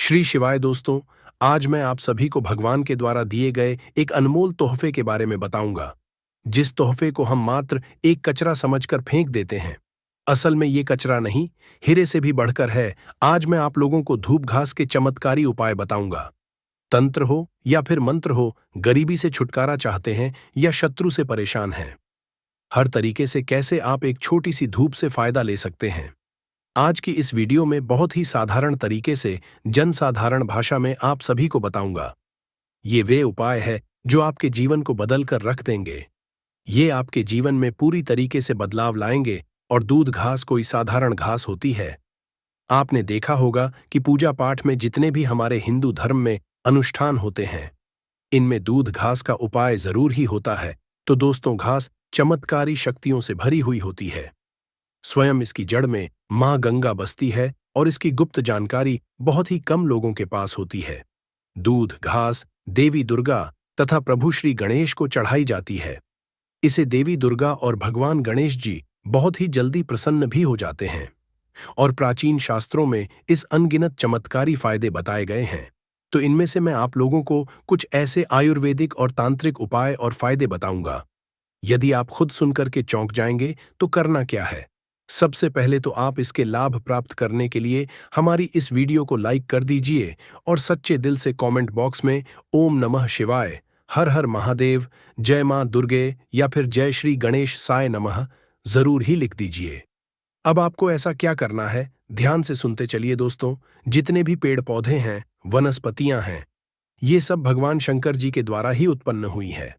श्री शिवाय दोस्तों, आज मैं आप सभी को भगवान के द्वारा दिए गए एक अनमोल तोहफे के बारे में बताऊंगा, जिस तोहफे को हम मात्र एक कचरा समझकर फेंक देते हैं। असल में ये कचरा नहीं, हीरे से भी बढ़कर है। आज मैं आप लोगों को धूप घास के चमत्कारी उपाय बताऊंगा। तंत्र हो या फिर मंत्र हो, गरीबी से छुटकारा चाहते हैं या शत्रु से परेशान हैं, हर तरीके से कैसे आप एक छोटी सी धूप से फायदा ले सकते हैं। आज की इस वीडियो में बहुत ही साधारण तरीके से जनसाधारण भाषा में आप सभी को बताऊंगा। ये वे उपाय है जो आपके जीवन को बदल कर रख देंगे। ये आपके जीवन में पूरी तरीके से बदलाव लाएंगे। और दूध घास कोई साधारण घास होती है। आपने देखा होगा कि पूजा पाठ में जितने भी हमारे हिंदू धर्म में अनुष्ठान होते हैं, इनमें दूध घास का उपाय जरूर ही होता है। तो दोस्तों, घास चमत्कारी शक्तियों से भरी हुई होती है। स्वयं इसकी जड़ में मां गंगा बसती है और इसकी गुप्त जानकारी बहुत ही कम लोगों के पास होती है। दूध घास देवी दुर्गा तथा प्रभु श्री गणेश को चढ़ाई जाती है। इसे देवी दुर्गा और भगवान गणेश जी बहुत ही जल्दी प्रसन्न भी हो जाते हैं। और प्राचीन शास्त्रों में इस अनगिनत चमत्कारी फायदे बताए गए हैं। तो इनमें से मैं आप लोगों को कुछ ऐसे आयुर्वेदिक और तांत्रिक उपाय और फायदे बताऊंगा। यदि आप खुद सुनकर के चौंक जाएंगे तो करना क्या है। सबसे पहले तो आप इसके लाभ प्राप्त करने के लिए हमारी इस वीडियो को लाइक कर दीजिए और सच्चे दिल से कमेंट बॉक्स में ओम नमः शिवाय, हर हर महादेव, जय मां दुर्गे या फिर जय श्री गणेश साय नमः जरूर ही लिख दीजिए। अब आपको ऐसा क्या करना है, ध्यान से सुनते चलिए दोस्तों। जितने भी पेड़ पौधे हैं, वनस्पतियां हैं, ये सब भगवान शंकर जी के द्वारा ही उत्पन्न हुई है।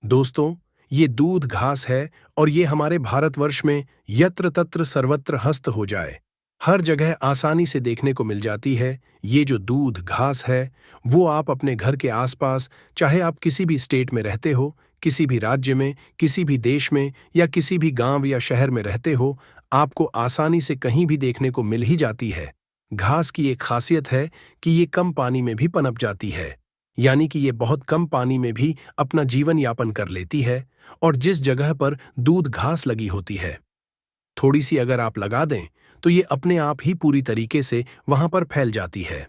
दोस्तों, ये दूध घास है और ये हमारे भारतवर्ष में यत्र तत्र सर्वत्र हस्त हो जाए, हर जगह आसानी से देखने को मिल जाती है। ये जो दूध घास है वो आप अपने घर के आसपास, चाहे आप किसी भी स्टेट में रहते हो, किसी भी राज्य में, किसी भी देश में या किसी भी गांव या शहर में रहते हो, आपको आसानी से कहीं भी देखने को मिल ही जाती है। घास की एक खासियत है कि ये कम पानी में भी पनप जाती है, यानी कि ये बहुत कम पानी में भी अपना जीवन यापन कर लेती है। और जिस जगह पर दूध घास लगी होती है, थोड़ी सी अगर आप लगा दें तो ये अपने आप ही पूरी तरीके से वहां पर फैल जाती है।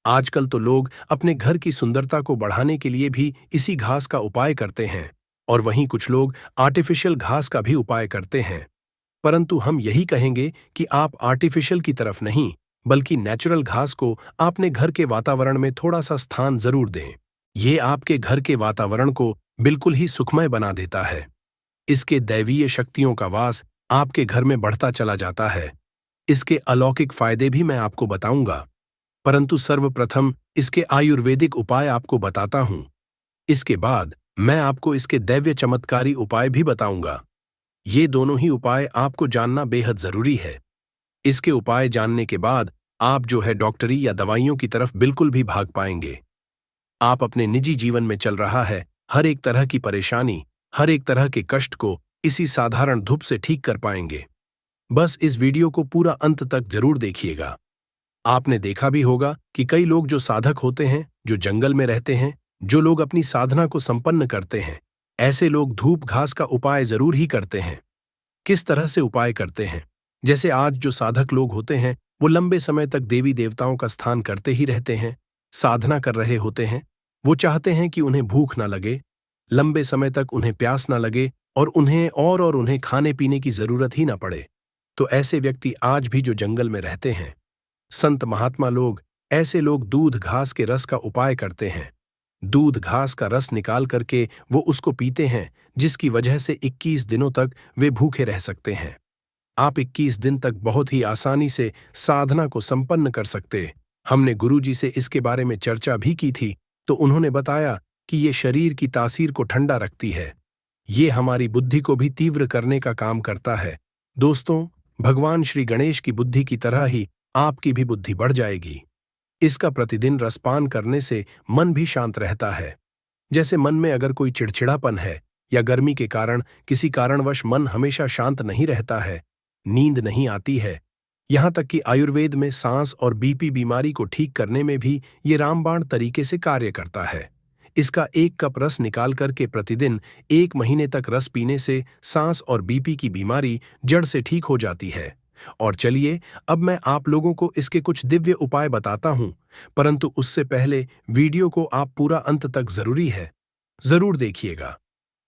आजकल तो लोग अपने घर की सुंदरता को बढ़ाने के लिए भी इसी घास का उपाय करते हैं, और वहीं कुछ लोग आर्टिफिशियल घास का भी उपाय करते हैं। परंतु हम यही कहेंगे कि आप आर्टिफिशियल की तरफ नहीं, बल्कि नेचुरल घास को अपने घर के वातावरण में थोड़ा सा स्थान जरूर दें। ये आपके घर के वातावरण को बिल्कुल ही सुखमय बना देता है। इसके दैवीय शक्तियों का वास आपके घर में बढ़ता चला जाता है। इसके अलौकिक फायदे भी मैं आपको बताऊंगा, परंतु सर्वप्रथम इसके आयुर्वेदिक उपाय आपको बताता हूं। इसके बाद मैं आपको इसके दैव्य चमत्कारी उपाय भी बताऊंगा। ये दोनों ही उपाय आपको जानना बेहद जरूरी है। इसके उपाय जानने के बाद आप जो है डॉक्टरी या दवाइयों की तरफ बिल्कुल भी भाग पाएंगे। आप अपने निजी जीवन में चल रहा है हर एक तरह की परेशानी, हर एक तरह के कष्ट को इसी साधारण धूप से ठीक कर पाएंगे। बस इस वीडियो को पूरा अंत तक जरूर देखिएगा। आपने देखा भी होगा कि कई लोग जो साधक होते हैं, जो जंगल में रहते हैं, जो लोग अपनी साधना को संपन्न करते हैं, ऐसे लोग धूप घास का उपाय जरूर ही करते हैं। किस तरह से उपाय करते हैं? जैसे आज जो साधक लोग होते हैं वो लंबे समय तक देवी देवताओं का स्थान करते ही रहते हैं, साधना कर रहे होते हैं। वो चाहते हैं कि उन्हें भूख ना लगे, लंबे समय तक उन्हें प्यास ना लगे और उन्हें खाने पीने की जरूरत ही ना पड़े। तो ऐसे व्यक्ति आज भी जो जंगल में रहते हैं, संत महात्मा लोग, ऐसे लोग दूध घास के रस का उपाय करते हैं। दूध घास का रस निकाल करके वो उसको पीते हैं, जिसकी वजह से 21 दिनों तक वे भूखे रह सकते हैं। आप 21 दिन तक बहुत ही आसानी से साधना को संपन्न कर सकते। हमने गुरुजी से इसके बारे में चर्चा भी की थी, तो उन्होंने बताया कि ये शरीर की तासीर को ठंडा रखती है। ये हमारी बुद्धि को भी तीव्र करने का काम करता है। दोस्तों, भगवान श्री गणेश की बुद्धि की तरह ही आपकी भी बुद्धि बढ़ जाएगी। इसका प्रतिदिन रसपान करने से मन भी शांत रहता है। जैसे मन में अगर कोई चिड़चिड़ापन है या गर्मी के कारण किसी कारणवश मन हमेशा शांत नहीं रहता है, नींद नहीं आती है, यहां तक कि आयुर्वेद में सांस और बीपी बीमारी को ठीक करने में भी ये रामबाण तरीके से कार्य करता है। इसका 1 कप रस निकाल करके प्रतिदिन 1 महीने तक रस पीने से सांस और बीपी की बीमारी जड़ से ठीक हो जाती है। और चलिए अब मैं आप लोगों को इसके कुछ दिव्य उपाय बताता हूं, परंतु उससे पहले वीडियो को आप पूरा अंत तक जरूर देखिएगा।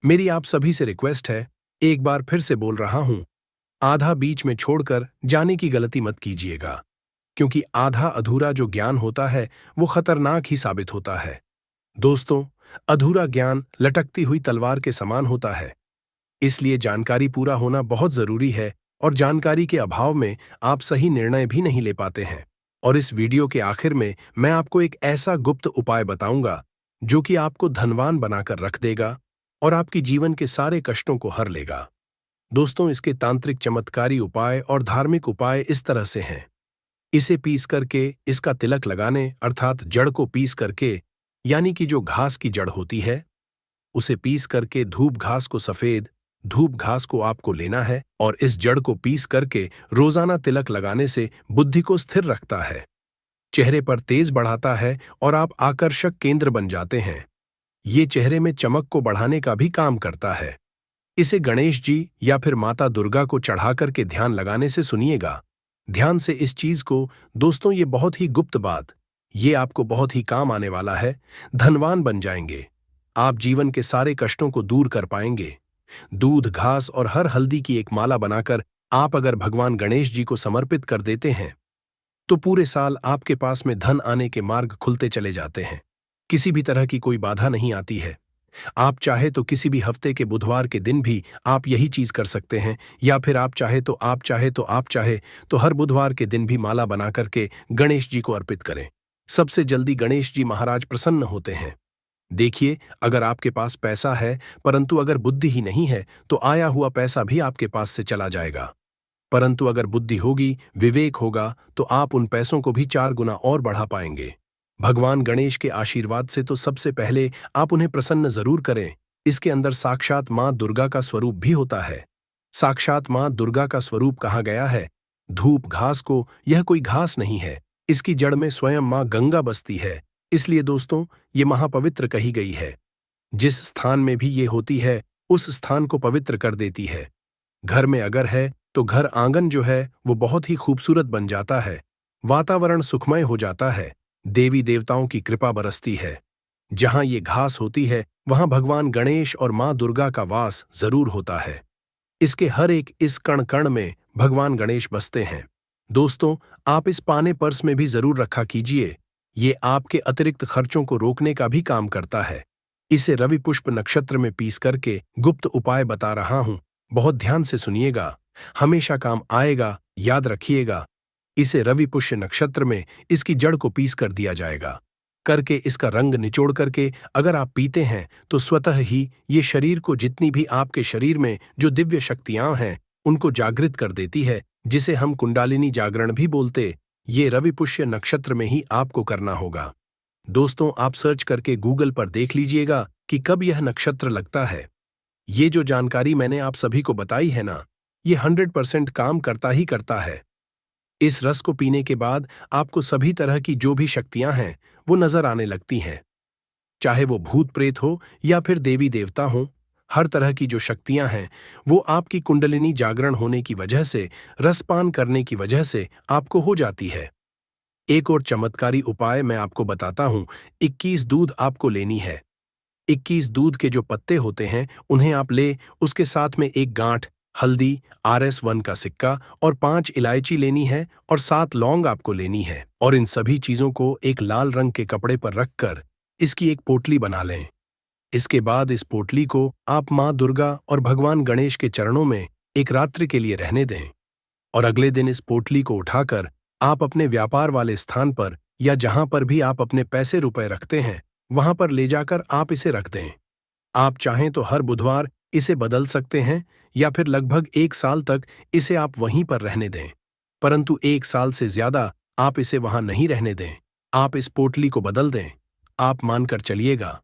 मेरी आप सभी से रिक्वेस्ट है, एक बार फिर से बोल रहा हूं, आधा बीच में छोड़कर जाने की गलती मत कीजिएगा, क्योंकि आधा अधूरा जो ज्ञान होता है वो खतरनाक ही साबित होता है। दोस्तों, अधूरा ज्ञान लटकती हुई तलवार के समान होता है, इसलिए जानकारी पूरा होना बहुत जरूरी है और जानकारी के अभाव में आप सही निर्णय भी नहीं ले पाते हैं। और इस वीडियो के आखिर में मैं आपको एक ऐसा गुप्त उपाय बताऊंगा जो कि आपको धनवान बनाकर रख देगा और आपकी जीवन के सारे कष्टों को हर लेगा। दोस्तों, इसके तांत्रिक चमत्कारी उपाय और धार्मिक उपाय इस तरह से हैं। इसे पीस करके इसका तिलक लगाने, अर्थात जड़ को पीस करके, यानी कि जो घास की जड़ होती है उसे पीस करके धूप घास को सफेद धूप घास को आपको लेना है और इस जड़ को पीस करके रोजाना तिलक लगाने से बुद्धि को स्थिर रखता है, चेहरे पर तेज बढ़ाता है और आप आकर्षक केंद्र बन जाते हैं। ये चेहरे में चमक को बढ़ाने का भी काम करता है। इसे गणेश जी या फिर माता दुर्गा को चढ़ा करके ध्यान लगाने से सुनिएगा ध्यान से इस चीज को। दोस्तों, ये बहुत ही गुप्त बात, ये आपको बहुत ही काम आने वाला है। धनवान बन जाएंगे, आप जीवन के सारे कष्टों को दूर कर पाएंगे। दूध, घास और हर हल्दी की एक माला बनाकर आप अगर भगवान गणेश जी को समर्पित कर देते हैं तो पूरे साल आपके पास में धन आने के मार्ग खुलते चले जाते हैं। किसी भी तरह की कोई बाधा नहीं आती है। आप चाहे तो किसी भी हफ्ते के बुधवार के दिन भी आप यही चीज कर सकते हैं, या फिर आप चाहे तो हर बुधवार के दिन भी माला बना करके गणेश जी को अर्पित करें। सबसे जल्दी गणेश जी महाराज प्रसन्न होते हैं। देखिए, अगर आपके पास पैसा है परंतु अगर बुद्धि ही नहीं है तो आया हुआ पैसा भी आपके पास से चला जाएगा। परंतु अगर बुद्धि होगी, विवेक होगा, तो आप उन पैसों को भी 4 गुना और बढ़ा पाएंगे। भगवान गणेश के आशीर्वाद से तो सबसे पहले आप उन्हें प्रसन्न जरूर करें। इसके अंदर साक्षात मां दुर्गा का स्वरूप भी होता है। साक्षात मां दुर्गा का स्वरूप कहा गया है धूप घास को। यह कोई घास नहीं है, इसकी जड़ में स्वयं मां गंगा बसती है, इसलिए दोस्तों ये महापवित्र कही गई है। जिस स्थान में भी ये होती है उस स्थान को पवित्र कर देती है। घर में अगर है तो घर आंगन जो है वो बहुत ही खूबसूरत बन जाता है, वातावरण सुखमय हो जाता है, देवी देवताओं की कृपा बरसती है। जहां ये घास होती है वहां भगवान गणेश और मां दुर्गा का वास जरूर होता है। इसके हर एक इस कण कण में भगवान गणेश बसते हैं। दोस्तों, आप इस पाने पर्स में भी जरूर रखा कीजिए, ये आपके अतिरिक्त खर्चों को रोकने का भी काम करता है। इसे रवि पुष्प नक्षत्र में पीस करके गुप्त उपाय बता रहा हूं, बहुत ध्यान से सुनिएगा, हमेशा काम आएगा, याद रखिएगा। इसे रवि पुष्य नक्षत्र में इसकी जड़ को पीस कर दिया जाएगा। करके इसका रंग निचोड़ करके अगर आप पीते हैं तो स्वतः ही ये शरीर को, जितनी भी आपके शरीर में जो दिव्य शक्तियां हैं उनको जागृत कर देती है, जिसे हम कुंडालिनी जागरण भी बोलते। ये रवि पुष्य नक्षत्र में ही आपको करना होगा। दोस्तों, आप सर्च करके गूगल पर देख लीजिएगा कि कब यह नक्षत्र लगता है। ये जो जानकारी मैंने आप सभी को बताई है ना, ये 100% काम करता ही करता है। इस रस को पीने के बाद आपको सभी तरह की जो भी शक्तियां हैं वो नजर आने लगती हैं, चाहे वो भूत प्रेत हो या फिर देवी देवता हो। हर तरह की जो शक्तियां हैं वो आपकी कुंडलिनी जागरण होने की वजह से, रसपान करने की वजह से आपको हो जाती है। एक और चमत्कारी उपाय मैं आपको बताता हूं। 21 दूध आपको लेनी है। 21 दूध के जो पत्ते होते हैं उन्हें आप ले, उसके साथ में एक गांठ हल्दी, RS1 का सिक्का और 5 इलायची लेनी है और 7 लौंग आपको लेनी है। और इन सभी चीजों को एक लाल रंग के कपड़े पर रखकर इसकी एक पोटली बना लें। इसके बाद इस पोटली को आप मां दुर्गा और भगवान गणेश के चरणों में एक रात्रि के लिए रहने दें और अगले दिन इस पोटली को उठाकर आप अपने व्यापार वाले स्थान पर या जहां पर भी आप अपने पैसे रुपए रखते हैं वहां पर ले जाकर आप इसे रख दें। आप चाहें तो हर बुधवार इसे बदल सकते हैं या फिर लगभग 1 साल तक इसे आप वहीं पर रहने दें, परंतु 1 साल से ज्यादा आप इसे वहां नहीं रहने दें। आप इस पोटली को बदल दें, आप मानकर चलिएगा।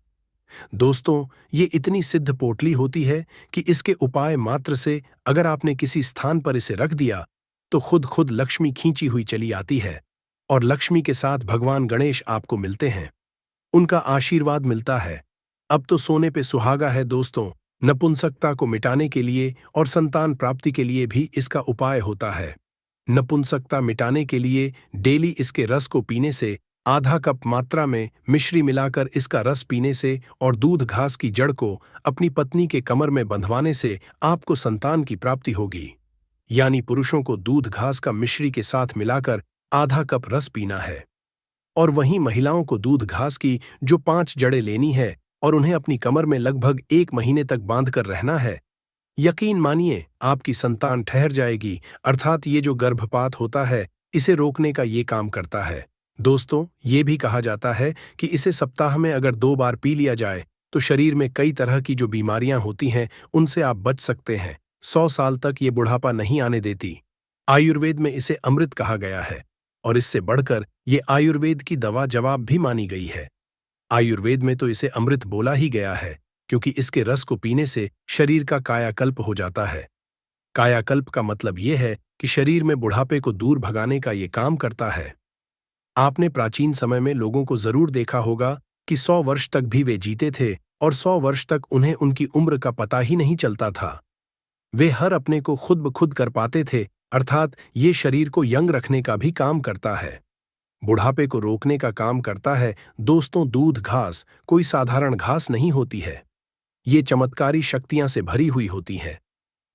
दोस्तों, ये इतनी सिद्ध पोटली होती है कि इसके उपाय मात्र से अगर आपने किसी स्थान पर इसे रख दिया तो खुद लक्ष्मी खींची हुई चली आती है और लक्ष्मी के साथ भगवान गणेश आपको मिलते हैं, उनका आशीर्वाद मिलता है। अब तो सोने पे सुहागा है दोस्तों। नपुंसकता को मिटाने के लिए और संतान प्राप्ति के लिए भी इसका उपाय होता है। नपुंसकता मिटाने के लिए डेली इसके रस को पीने से, आधा कप मात्रा में मिश्री मिलाकर इसका रस पीने से और दूध घास की जड़ को अपनी पत्नी के कमर में बंधवाने से आपको संतान की प्राप्ति होगी। यानी पुरुषों को दूध घास का मिश्री के साथ मिलाकर आधा कप रस पीना है और वहीं महिलाओं को दूध घास की जो 5 जड़ें लेनी है और उन्हें अपनी कमर में लगभग 1 महीने तक बांधकर रहना है। यकीन मानिए आपकी संतान ठहर जाएगी, अर्थात ये जो गर्भपात होता है इसे रोकने का ये काम करता है। दोस्तों, ये भी कहा जाता है कि इसे सप्ताह में अगर 2 बार पी लिया जाए तो शरीर में कई तरह की जो बीमारियां होती हैं उनसे आप बच सकते हैं। 100 साल तक ये बुढ़ापा नहीं आने देती। आयुर्वेद में इसे अमृत कहा गया है और इससे बढ़कर ये आयुर्वेद की दवा जवाब भी मानी गई है। आयुर्वेद में तो इसे अमृत बोला ही गया है क्योंकि इसके रस को पीने से शरीर का कायाकल्प हो जाता है। कायाकल्प का मतलब यह है कि शरीर में बुढ़ापे को दूर भगाने का ये काम करता है। आपने प्राचीन समय में लोगों को जरूर देखा होगा कि 100 वर्ष तक भी वे जीते थे और 100 वर्ष तक उन्हें उनकी उम्र का पता ही नहीं चलता था। वे हर अपने को खुद ब खुद कर पाते थे, अर्थात ये शरीर को यंग रखने का भी काम करता है, बुढ़ापे को रोकने का काम करता है। दोस्तों, दूध घास कोई साधारण घास नहीं होती है। ये चमत्कारी शक्तियां से भरी हुई होती हैं।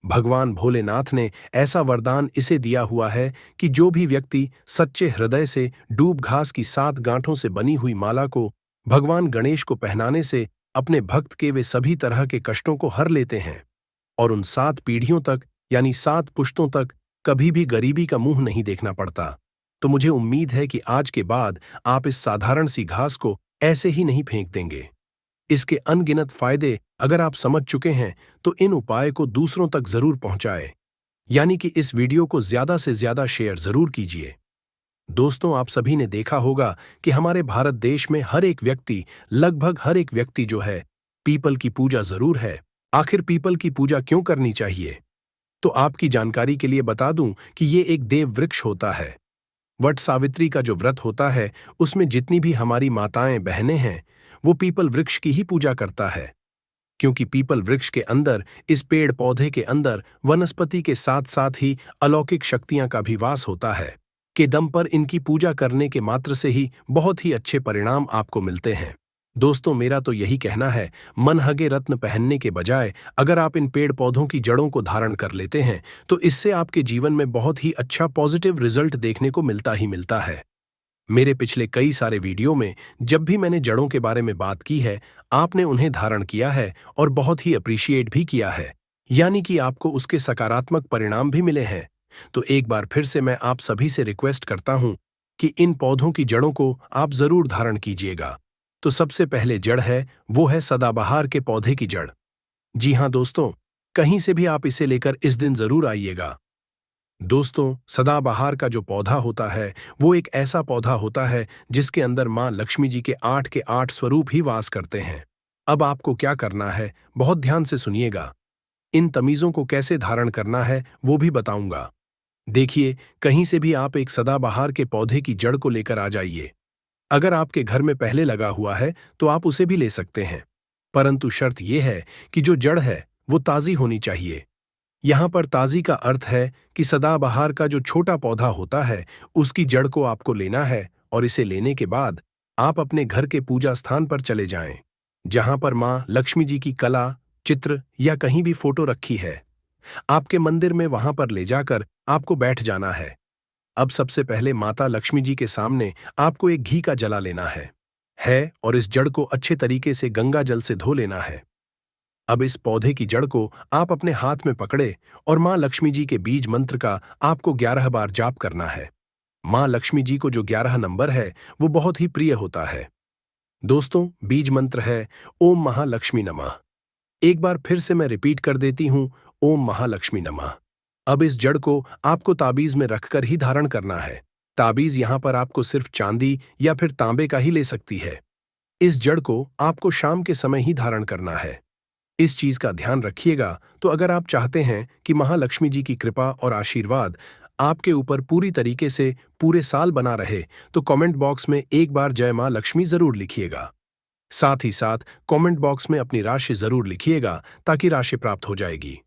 भगवान भोलेनाथ ने ऐसा वरदान इसे दिया हुआ है कि जो भी व्यक्ति सच्चे हृदय से डूब घास की 7 गांठों से बनी हुई माला को भगवान गणेश को पहनाने से अपने भक्त के वे सभी तरह के कष्टों को हर लेते हैं और उन 7 पीढ़ियों तक यानी 7 पुश्तों तक कभी भी गरीबी का मुंह नहीं देखना पड़ता। तो मुझे उम्मीद है कि आज के बाद आप इस साधारण सी घास को ऐसे ही नहीं फेंक देंगे। इसके अनगिनत फायदे अगर आप समझ चुके हैं तो इन उपाय को दूसरों तक जरूर पहुंचाएं, यानी कि इस वीडियो को ज्यादा से ज्यादा शेयर जरूर कीजिए। दोस्तों, आप सभी ने देखा होगा कि हमारे भारत देश में लगभग हर एक व्यक्ति जो है पीपल की पूजा जरूर है। आखिर पीपल की पूजा क्यों करनी चाहिए? तो आपकी जानकारी के लिए बता दूं कि ये एक देव वृक्ष होता है। वट सावित्री का जो व्रत होता है उसमें जितनी भी हमारी माताएं बहनें हैं वो पीपल वृक्ष की ही पूजा करता है, क्योंकि पीपल वृक्ष के अंदर, इस पेड़ पौधे के अंदर वनस्पति के साथ साथ ही अलौकिक शक्तियां का भी वास होता है के दम पर इनकी पूजा करने के मात्र से ही बहुत ही अच्छे परिणाम आपको मिलते हैं। दोस्तों, मेरा तो यही कहना है, मनहगे रत्न पहनने के बजाय अगर आप इन पेड़ पौधों की जड़ों को धारण कर लेते हैं तो इससे आपके जीवन में बहुत ही अच्छा पॉजिटिव रिजल्ट देखने को मिलता ही मिलता है। मेरे पिछले कई सारे वीडियो में जब भी मैंने जड़ों के बारे में बात की है, आपने उन्हें धारण किया है और बहुत ही अप्रिशिएट भी किया है, यानी कि आपको उसके सकारात्मक परिणाम भी मिले हैं। तो एक बार फिर से मैं आप सभी से रिक्वेस्ट करता हूं कि इन पौधों की जड़ों को आप जरूर धारण कीजिएगा। तो सबसे पहले जड़ है वो है सदाबहार के पौधे की जड़। जी हां दोस्तों, कहीं से भी आप इसे लेकर इस दिन जरूर आइएगा। दोस्तों, सदाबहार का जो पौधा होता है वो एक ऐसा पौधा होता है जिसके अंदर मां लक्ष्मी जी के 8 स्वरूप ही वास करते हैं। अब आपको क्या करना है, बहुत ध्यान से सुनिएगा। इन तमीजों को कैसे धारण करना है वो भी बताऊंगा। देखिए, कहीं से भी आप एक सदाबहार के पौधे की जड़ को लेकर आ जाइए। अगर आपके घर में पहले लगा हुआ है तो आप उसे भी ले सकते हैं, परंतु शर्त यह है कि जो जड़ है वो ताजी होनी चाहिए। यहां पर ताजी का अर्थ है कि सदाबहार का जो छोटा पौधा होता है उसकी जड़ को आपको लेना है और इसे लेने के बाद आप अपने घर के पूजा स्थान पर चले जाएं, जहां पर मां लक्ष्मी जी की कला, चित्र या कहीं भी फोटो रखी है। आपके मंदिर में वहां पर ले जाकर आपको बैठ जाना है। अब सबसे पहले माता लक्ष्मी जी के सामने आपको एक घी का जला लेना है और इस जड़ को अच्छे तरीके से गंगा जल से धो लेना है। अब इस पौधे की जड़ को आप अपने हाथ में पकड़े और मां लक्ष्मी जी के बीज मंत्र का आपको 11 बार जाप करना है। मां लक्ष्मी जी को जो 11 नंबर है वो बहुत ही प्रिय होता है। दोस्तों, बीज मंत्र है ओम महालक्ष्मी नमः। एक बार फिर से मैं रिपीट कर देती हूं, ओम महालक्ष्मी नमः। अब इस जड़ को आपको ताबीज में रखकर ही धारण करना है। ताबीज यहां पर आपको सिर्फ चांदी या फिर तांबे का ही ले सकती है। इस जड़ को आपको शाम के समय ही धारण करना है। इस चीज का ध्यान रखिएगा। तो अगर आप चाहते हैं कि महालक्ष्मी जी की कृपा और आशीर्वाद आपके ऊपर पूरी तरीके से पूरे साल बना रहे तो कमेंट बॉक्स में एक बार जय मां लक्ष्मी जरूर लिखिएगा। साथ ही साथ कमेंट बॉक्स में अपनी राशि जरूर लिखिएगा ताकि राशि प्राप्त हो जाएगी।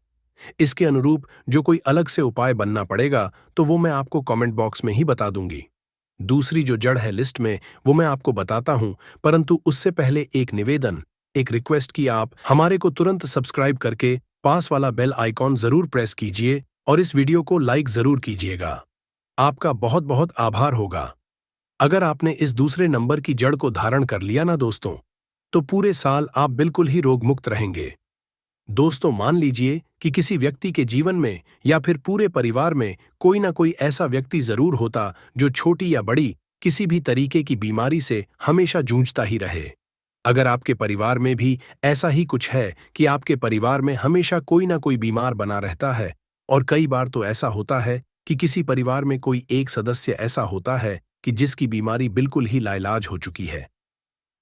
इसके अनुरूप जो कोई अलग से उपाय बनना पड़ेगा तो वो मैं आपको कमेंट बॉक्स में ही बता दूंगी। दूसरी जो जड़ है लिस्ट में वो मैं आपको बताता हूं, परंतु उससे पहले एक निवेदन, एक रिक्वेस्ट कि आप हमारे को तुरंत सब्सक्राइब करके पास वाला बेल आइकॉन जरूर प्रेस कीजिए और इस वीडियो को लाइक जरूर कीजिएगा। आपका बहुत बहुत आभार होगा। अगर आपने इस दूसरे नंबर की जड़ को धारण कर लिया ना दोस्तों, तो पूरे साल आप बिल्कुल ही रोग मुक्त रहेंगे। दोस्तों, मान लीजिए कि किसी व्यक्ति के जीवन में या फिर पूरे परिवार में कोई ना कोई ऐसा व्यक्ति जरूर होता जो छोटी या बड़ी किसी भी तरीके की बीमारी से हमेशा जूझता ही रहे। अगर आपके परिवार में भी ऐसा ही कुछ है कि आपके परिवार में हमेशा कोई ना कोई बीमार बना रहता है, और कई बार तो ऐसा होता है कि किसी परिवार में कोई एक सदस्य ऐसा होता है कि जिसकी बीमारी बिल्कुल ही लाइलाज हो चुकी है।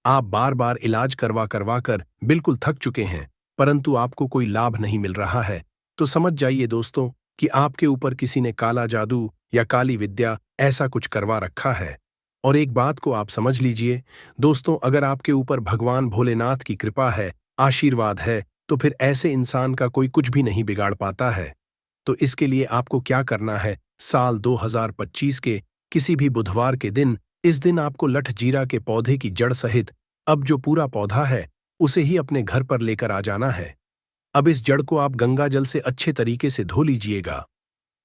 आप बार बार इलाज करवा करवा कर बिल्कुल थक चुके हैं, परंतु आपको कोई लाभ नहीं मिल रहा है, तो समझ जाइए दोस्तों कि आपके ऊपर किसी ने काला जादू या काली विद्या ऐसा कुछ करवा रखा है। और एक बात को आप समझ लीजिए दोस्तों, अगर आपके ऊपर भगवान भोलेनाथ की कृपा है, आशीर्वाद है, तो फिर ऐसे इंसान का कोई कुछ भी नहीं बिगाड़ पाता है। तो इसके लिए आपको क्या करना है, साल 2025 के किसी भी बुधवार के दिन, इस दिन आपको लठ जीरा के पौधे की जड़ सहित अब जो पूरा पौधा है उसे ही अपने घर पर लेकर आ जाना है। अब इस जड़ को आप गंगा जल से अच्छे तरीके से धो लीजिएगा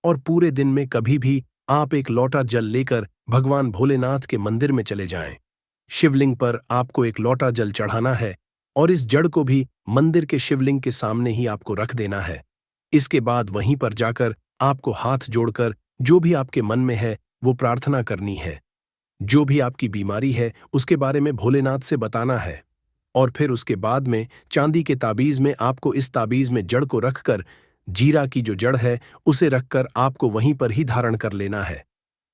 और पूरे दिन में कभी भी आप एक लोटा जल लेकर भगवान भोलेनाथ के मंदिर में चले जाएं। शिवलिंग पर आपको एक लोटा जल चढ़ाना है और इस जड़ को भी मंदिर के शिवलिंग के सामने ही आपको रख देना है। इसके बाद वहीं पर जाकर आपको हाथ जोड़कर जो भी आपके मन में है वो प्रार्थना करनी है। जो भी आपकी बीमारी है उसके बारे में भोलेनाथ से बताना है और फिर उसके बाद में चांदी के ताबीज में आपको इस ताबीज में जड़ को रखकर जीरा की जो जड़ है उसे रखकर आपको वहीं पर ही धारण कर लेना है।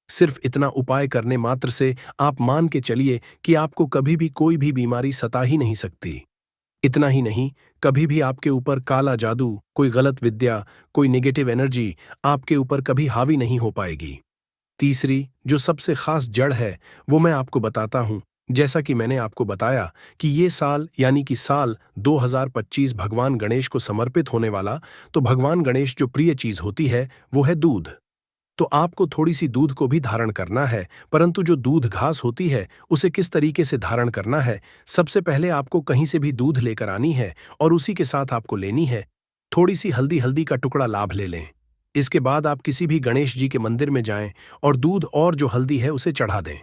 सिर्फ इतना उपाय करने मात्र से आप मान के चलिए कि आपको कभी भी कोई भी बीमारी सता ही नहीं सकती। इतना ही नहीं, कभी भी आपके ऊपर काला जादू, कोई गलत विद्या, कोई नेगेटिव एनर्जी आपके ऊपर कभी हावी नहीं हो पाएगी। तीसरी जो सबसे खास जड़ है वो मैं आपको बताता हूं। जैसा कि मैंने आपको बताया कि ये साल यानी कि साल 2025 भगवान गणेश को समर्पित होने वाला, तो भगवान गणेश जो प्रिय चीज होती है वो है दूध। तो आपको थोड़ी सी दूध को भी धारण करना है, परंतु जो दूध घास होती है उसे किस तरीके से धारण करना है, सबसे पहले आपको कहीं से भी दूध लेकर आनी है और उसी के साथ आपको लेनी है थोड़ी सी हल्दी। हल्दी का टुकड़ा लाभ ले लें। इसके बाद आप किसी भी गणेश जी के मंदिर में जाएं और दूध और जो हल्दी है उसे चढ़ा दें।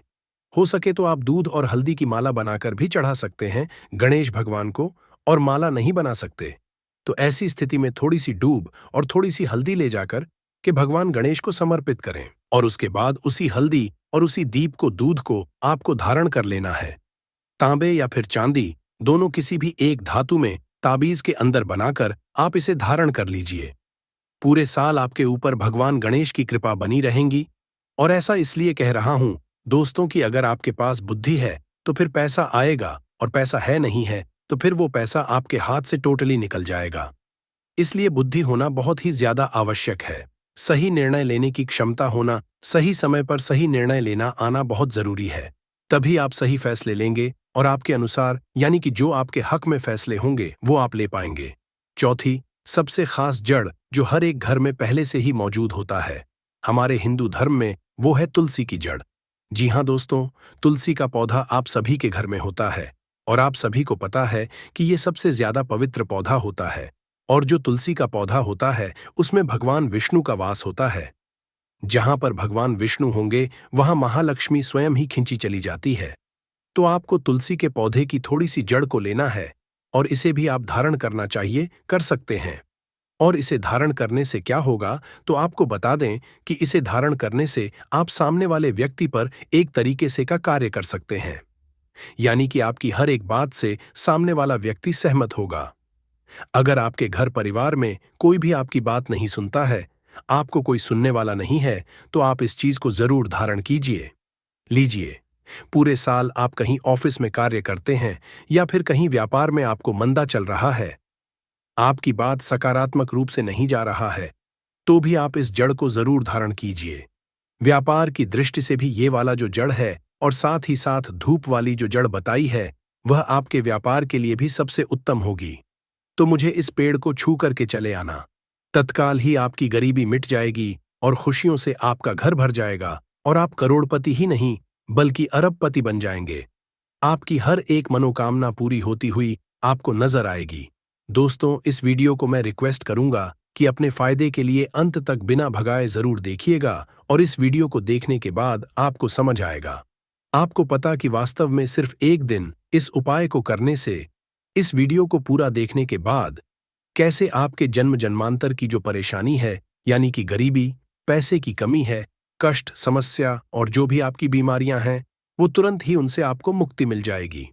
हो सके तो आप दूध और हल्दी की माला बनाकर भी चढ़ा सकते हैं गणेश भगवान को, और माला नहीं बना सकते तो ऐसी स्थिति में थोड़ी सी दूब और थोड़ी सी हल्दी ले जाकर के भगवान गणेश को समर्पित करें और उसके बाद उसी हल्दी और उसी दीप को, दूध को आपको धारण कर लेना है। तांबे या फिर चांदी, दोनों किसी भी एक धातु में ताबीज के अंदर बनाकर आप इसे धारण कर लीजिए। पूरे साल आपके ऊपर भगवान गणेश की कृपा बनी रहेंगी। और ऐसा इसलिए कह रहा हूं दोस्तों कि अगर आपके पास बुद्धि है तो फिर पैसा आएगा, और पैसा है नहीं है तो फिर वो पैसा आपके हाथ से टोटली निकल जाएगा। इसलिए बुद्धि होना बहुत ही ज्यादा आवश्यक है। सही निर्णय लेने की क्षमता होना, सही समय पर सही निर्णय लेना आना बहुत जरूरी है। तभी आप सही फैसले लेंगे और आपके अनुसार यानी कि जो आपके हक में फैसले होंगे वो आप ले पाएंगे। चौथी सबसे खास जड़ जो हर एक घर में पहले से ही मौजूद होता है हमारे हिंदू धर्म में, वो है तुलसी की जड़। जी हाँ दोस्तों, तुलसी का पौधा आप सभी के घर में होता है और आप सभी को पता है कि ये सबसे ज्यादा पवित्र पौधा होता है। और जो तुलसी का पौधा होता है उसमें भगवान विष्णु का वास होता है। जहां पर भगवान विष्णु होंगे वहां महालक्ष्मी स्वयं ही खिंची चली जाती है। तो आपको तुलसी के पौधे की थोड़ी सी जड़ को लेना है और इसे भी आप धारण करना चाहिए, कर सकते हैं। और इसे धारण करने से क्या होगा तो आपको बता दें कि इसे धारण करने से आप सामने वाले व्यक्ति पर एक तरीके से का कार्य कर सकते हैं, यानी कि आपकी हर एक बात से सामने वाला व्यक्ति सहमत होगा। अगर आपके घर परिवार में कोई भी आपकी बात नहीं सुनता है, आपको कोई सुनने वाला नहीं है, तो आप इस चीज को जरूर धारण कीजिए। लीजिए, पूरे साल आप कहीं ऑफिस में कार्य करते हैं या फिर कहीं व्यापार में आपको मंदा चल रहा है, आपकी बात सकारात्मक रूप से नहीं जा रहा है, तो भी आप इस जड़ को जरूर धारण कीजिए। व्यापार की दृष्टि से भी ये वाला जो जड़ है और साथ ही साथ धूप वाली जो जड़ बताई है वह आपके व्यापार के लिए भी सबसे उत्तम होगी। तो मुझे इस पेड़ को छू करके चले आना, तत्काल ही आपकी गरीबी मिट जाएगी और खुशियों से आपका घर भर जाएगा और आप करोड़पति ही नहीं बल्कि अरबपति बन जाएंगे। आपकी हर एक मनोकामना पूरी होती हुई आपको नजर आएगी। दोस्तों, इस वीडियो को मैं रिक्वेस्ट करूंगा कि अपने फायदे के लिए अंत तक बिना भगाए जरूर देखिएगा और इस वीडियो को देखने के बाद आपको समझ आएगा। आपको पता कि वास्तव में सिर्फ एक दिन इस उपाय को करने से, इस वीडियो को पूरा देखने के बाद कैसे आपके जन्म जन्मांतर की जो परेशानी है, यानी कि गरीबी, पैसे की कमी है, कष्ट, समस्या और जो भी आपकी बीमारियां हैं, वो तुरंत ही उनसे आपको मुक्ति मिल जाएगी।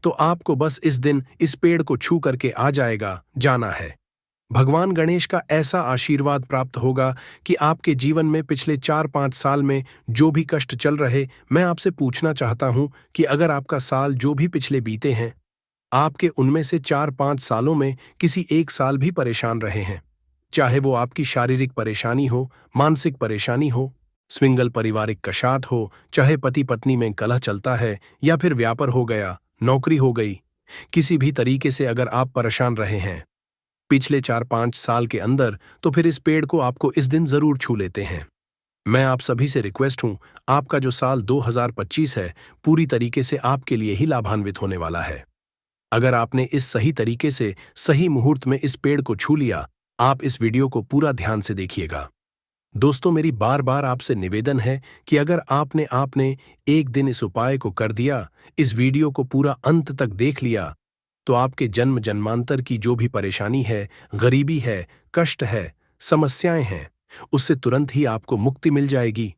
तो आपको बस इस दिन इस पेड़ को छू करके आ जाना है। भगवान गणेश का ऐसा आशीर्वाद प्राप्त होगा कि आपके जीवन में पिछले 4-5 साल में जो भी कष्ट चल रहे, मैं आपसे पूछना चाहता हूं कि अगर आपका साल जो भी पिछले बीते हैं, आपके उनमें से 4-5 सालों में किसी एक साल भी परेशान रहे हैं, चाहे वो आपकी शारीरिक परेशानी हो, मानसिक परेशानी हो, स्विंगल पारिवारिक कशात हो, चाहे पति पत्नी में कलह चलता है या फिर व्यापार हो गया, नौकरी हो गई, किसी भी तरीके से अगर आप परेशान रहे हैं पिछले 4-5 साल के अंदर, तो फिर इस पेड़ को आपको इस दिन जरूर छू लेते हैं। मैं आप सभी से रिक्वेस्ट हूं, आपका जो साल 2025 है पूरी तरीके से आपके लिए ही लाभान्वित होने वाला है। अगर आपने इस सही तरीके से सही मुहूर्त में इस पेड़ को छू लिया, आप इस वीडियो को पूरा ध्यान से देखिएगा। दोस्तों, मेरी बार बार आपसे निवेदन है कि अगर आपने एक दिन इस उपाय को कर दिया, इस वीडियो को पूरा अंत तक देख लिया, तो आपके जन्म जन्मांतर की जो भी परेशानी है, गरीबी है, कष्ट है, समस्याएं हैं, उससे तुरंत ही आपको मुक्ति मिल जाएगी।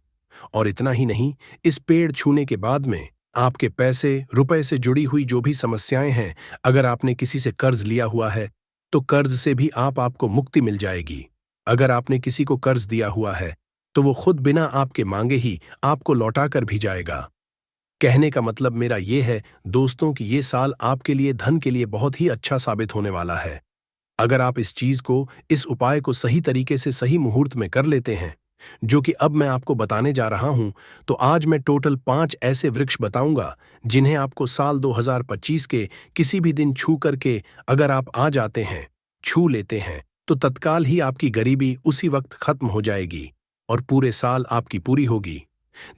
और इतना ही नहीं, इस पेड़ छूने के बाद में आपके पैसे, रुपए से जुड़ी हुई जो भी समस्याएं हैं, अगर आपने किसी से कर्ज लिया हुआ है, तो कर्ज से भी आपको मुक्ति मिल जाएगी। अगर आपने किसी को कर्ज दिया हुआ है, तो वो खुद बिना आपके मांगे ही आपको लौटा कर भी जाएगा। कहने का मतलब मेरा ये है दोस्तों कि ये साल आपके लिए धन के लिए बहुत ही अच्छा साबित होने वाला है। अगर आप इस चीज को, इस उपाय को सही तरीके से सही मुहूर्त में कर लेते हैं, जो कि अब मैं आपको बताने जा रहा हूं, तो आज मैं टोटल 5 ऐसे वृक्ष बताऊंगा जिन्हें आपको साल 2025 के किसी भी दिन छू करके अगर आप आ जाते हैं, छू लेते हैं, तो तत्काल ही आपकी गरीबी उसी वक्त खत्म हो जाएगी और पूरे साल आपकी पूरी होगी।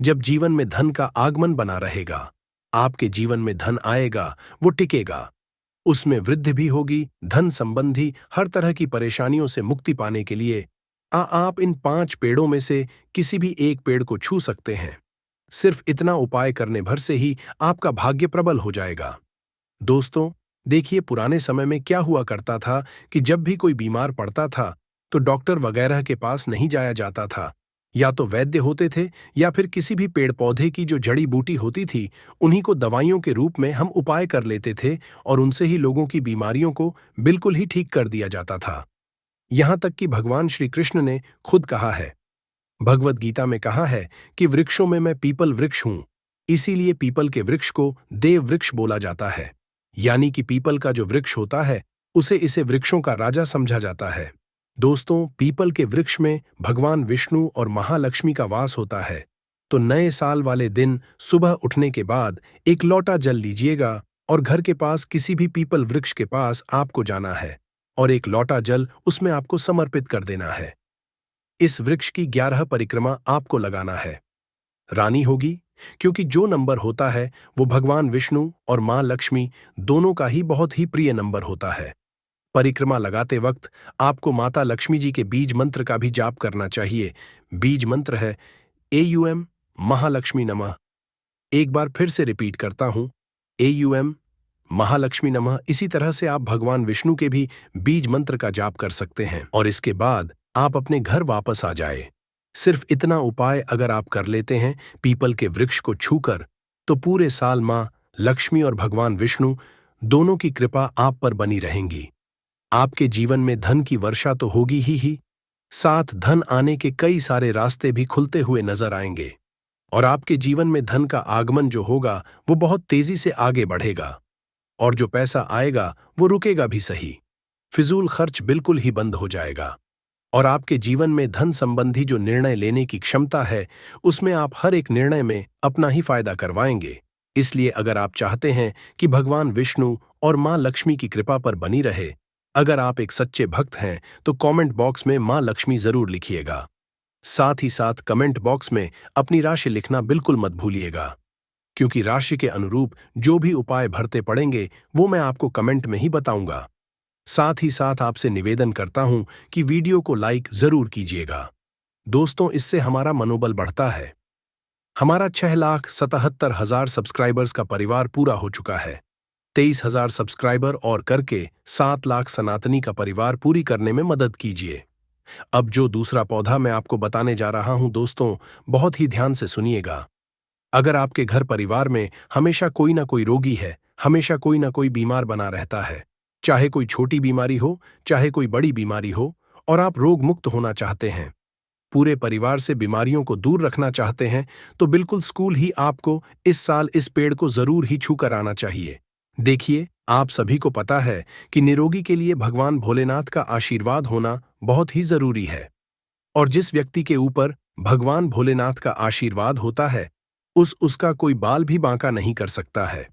जब जीवन में धन का आगमन बना रहेगा, आपके जीवन में धन आएगा, वो टिकेगा, उसमें वृद्धि भी होगी। धन संबंधी हर तरह की परेशानियों से मुक्ति पाने के लिए आप इन 5 पेड़ों में से किसी भी एक पेड़ को छू सकते हैं। सिर्फ इतना उपाय करने भर से ही आपका भाग्य प्रबल हो जाएगा। दोस्तों, देखिए, पुराने समय में क्या हुआ करता था कि जब भी कोई बीमार पड़ता था, तो डॉक्टर वगैरह के पास नहीं जाया जाता था। या तो वैद्य होते थे या फिर किसी भी पेड़ पौधे की जो जड़ी बूटी होती थी, उन्हीं को दवाइयों के रूप में हम उपाय कर लेते थे और उनसे ही लोगों की बीमारियों को बिल्कुल ही ठीक कर दिया जाता था। यहां तक कि भगवान श्री कृष्ण ने खुद कहा है, भगवद गीता में कहा है कि वृक्षों में मैं पीपल वृक्ष हूं, इसीलिए पीपल के वृक्ष को देव वृक्ष बोला जाता है। यानी कि पीपल का जो वृक्ष होता है, इसे वृक्षों का राजा समझा जाता है। दोस्तों, पीपल के वृक्ष में भगवान विष्णु और महालक्ष्मी का वास होता है। तो नए साल वाले दिन सुबह उठने के बाद एक लोटा जल लीजिएगा और घर के पास किसी भी पीपल वृक्ष के पास आपको जाना है और एक लोटा जल उसमें आपको समर्पित कर देना है। इस वृक्ष की 11 परिक्रमा आपको लगाना है। रानी होगी, क्योंकि जो नंबर होता है वो भगवान विष्णु और मां लक्ष्मी दोनों का ही बहुत ही प्रिय नंबर होता है। परिक्रमा लगाते वक्त आपको माता लक्ष्मी जी के बीज मंत्र का भी जाप करना चाहिए। बीज मंत्र है AUM महालक्ष्मी नमः। एक बार फिर से रिपीट करता हूं, AUM महालक्ष्मी नमः। इसी तरह से आप भगवान विष्णु के भी बीज मंत्र का जाप कर सकते हैं और इसके बाद आप अपने घर वापस आ जाए। सिर्फ इतना उपाय अगर आप कर लेते हैं पीपल के वृक्ष को छूकर, तो पूरे साल मां लक्ष्मी और भगवान विष्णु दोनों की कृपा आप पर बनी रहेंगी। आपके जीवन में धन की वर्षा तो होगी ही, साथ धन आने के कई सारे रास्ते भी खुलते हुए नजर आएंगे और आपके जीवन में धन का आगमन जो होगा वो बहुत तेजी से आगे बढ़ेगा और जो पैसा आएगा वो रुकेगा भी सही। फिजूल खर्च बिल्कुल ही बंद हो जाएगा और आपके जीवन में धन संबंधी जो निर्णय लेने की क्षमता है, उसमें आप हर एक निर्णय में अपना ही फायदा करवाएंगे। इसलिए अगर आप चाहते हैं कि भगवान विष्णु और मां लक्ष्मी की कृपा पर बनी रहे, अगर आप एक सच्चे भक्त हैं तो कमेंट बॉक्स में मां लक्ष्मी जरूर लिखिएगा। साथ ही साथ कमेंट बॉक्स में अपनी राशि लिखना बिल्कुल मत भूलिएगा, क्योंकि राशि के अनुरूप जो भी उपाय भरते पड़ेंगे वो मैं आपको कमेंट में ही बताऊंगा। साथ ही साथ आपसे निवेदन करता हूं कि वीडियो को लाइक जरूर कीजिएगा। दोस्तों, इससे हमारा मनोबल बढ़ता है। हमारा 6,77,000 सब्सक्राइबर्स का परिवार पूरा हो चुका है। 23,000 सब्सक्राइबर और करके 7 लाख सनातनी का परिवार पूरी करने में मदद कीजिए। अब जो दूसरा पौधा मैं आपको बताने जा रहा हूं दोस्तों, बहुत ही ध्यान से सुनिएगा। अगर आपके घर परिवार में हमेशा कोई ना कोई रोगी है, हमेशा कोई ना कोई बीमार बना रहता है, चाहे कोई छोटी बीमारी हो, चाहे कोई बड़ी बीमारी हो, और आप रोग मुक्त होना चाहते हैं, पूरे परिवार से बीमारियों को दूर रखना चाहते हैं, तो बिल्कुल स्कूल ही आपको इस साल इस पेड़ को जरूर ही छू कर आना चाहिए। देखिए, आप सभी को पता है कि निरोगी के लिए भगवान भोलेनाथ का आशीर्वाद होना बहुत ही जरूरी है। और जिस व्यक्ति के ऊपर भगवान भोलेनाथ का आशीर्वाद होता है, उसका कोई बाल भी बांका नहीं कर सकता है।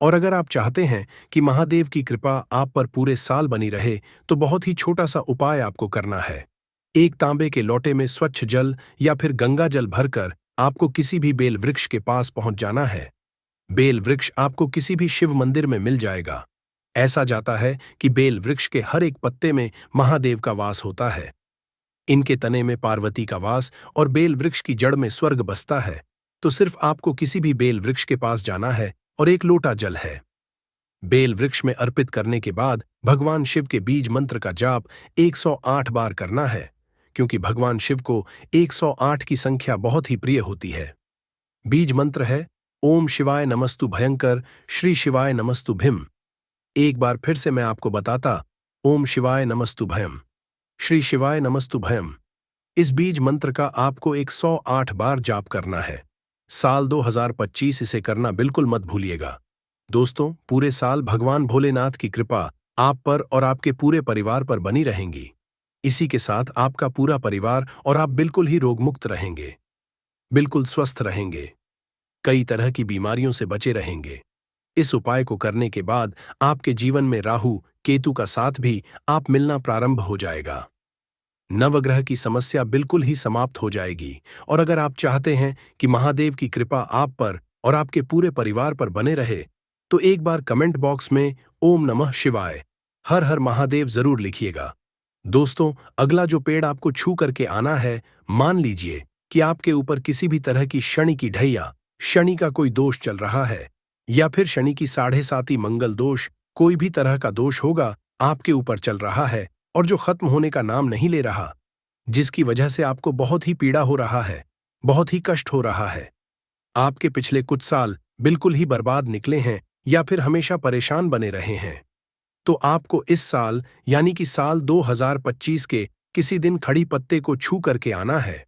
और अगर आप चाहते हैं कि महादेव की कृपा आप पर पूरे साल बनी रहे, तो बहुत ही छोटा सा उपाय आपको करना है। एक तांबे के लोटे में स्वच्छ जल या फिर गंगा जल भरकर आपको किसी भी बेल वृक्ष के पास पहुंच जाना है। बेल वृक्ष आपको किसी भी शिव मंदिर में मिल जाएगा। ऐसा जाता है कि बेल वृक्ष के हर एक पत्ते में महादेव का वास होता है। इनके तने में पार्वती का वास और बेल वृक्ष की जड़ में स्वर्ग बसता है। तो सिर्फ आपको किसी भी बेल वृक्ष के पास जाना है और एक लोटा जल है बेल वृक्ष में अर्पित करने के बाद भगवान शिव के बीज मंत्र का जाप 108 बार करना है, क्योंकि भगवान शिव को 108 की संख्या बहुत ही प्रिय होती है। बीज मंत्र है ओम शिवाय नमस्तु भयंकर, श्री शिवाय नमस्तु भीम। एक बार फिर से मैं आपको बताता, ओम शिवाय नमस्तु भयम, श्री शिवाय नमस्तु भयम। इस बीज मंत्र का आपको 108 बार जाप करना है। साल 2025 इसे करना बिल्कुल मत भूलिएगा। दोस्तों, पूरे साल भगवान भोलेनाथ की कृपा आप पर और आपके पूरे परिवार पर बनी रहेंगी। इसी के साथ आपका पूरा परिवार और आप बिल्कुल ही रोगमुक्त रहेंगे, बिल्कुल स्वस्थ रहेंगे, कई तरह की बीमारियों से बचे रहेंगे। इस उपाय को करने के बाद आपके जीवन में राहु केतु का साथ भी आप मिलना प्रारंभ हो जाएगा। नवग्रह की समस्या बिल्कुल ही समाप्त हो जाएगी। और अगर आप चाहते हैं कि महादेव की कृपा आप पर और आपके पूरे परिवार पर बने रहे, तो एक बार कमेंट बॉक्स में ओम नमः शिवाय, हर हर महादेव जरूर लिखिएगा। दोस्तों, अगला जो पेड़ आपको छू करके आना है, मान लीजिए कि आपके ऊपर किसी भी तरह की शनि की ढैया, शनि का कोई दोष चल रहा है, या फिर शनि की 7.5 मंगल दोष, कोई भी तरह का दोष होगा आपके ऊपर चल रहा है और जो खत्म होने का नाम नहीं ले रहा, जिसकी वजह से आपको बहुत ही पीड़ा हो रहा है, बहुत ही कष्ट हो रहा है। आपके पिछले कुछ साल बिल्कुल ही बर्बाद निकले हैं या फिर हमेशा परेशान बने रहे हैं, तो आपको इस साल यानी कि साल 2025 के किसी दिन खड़ी पत्ते को छू करके आना है।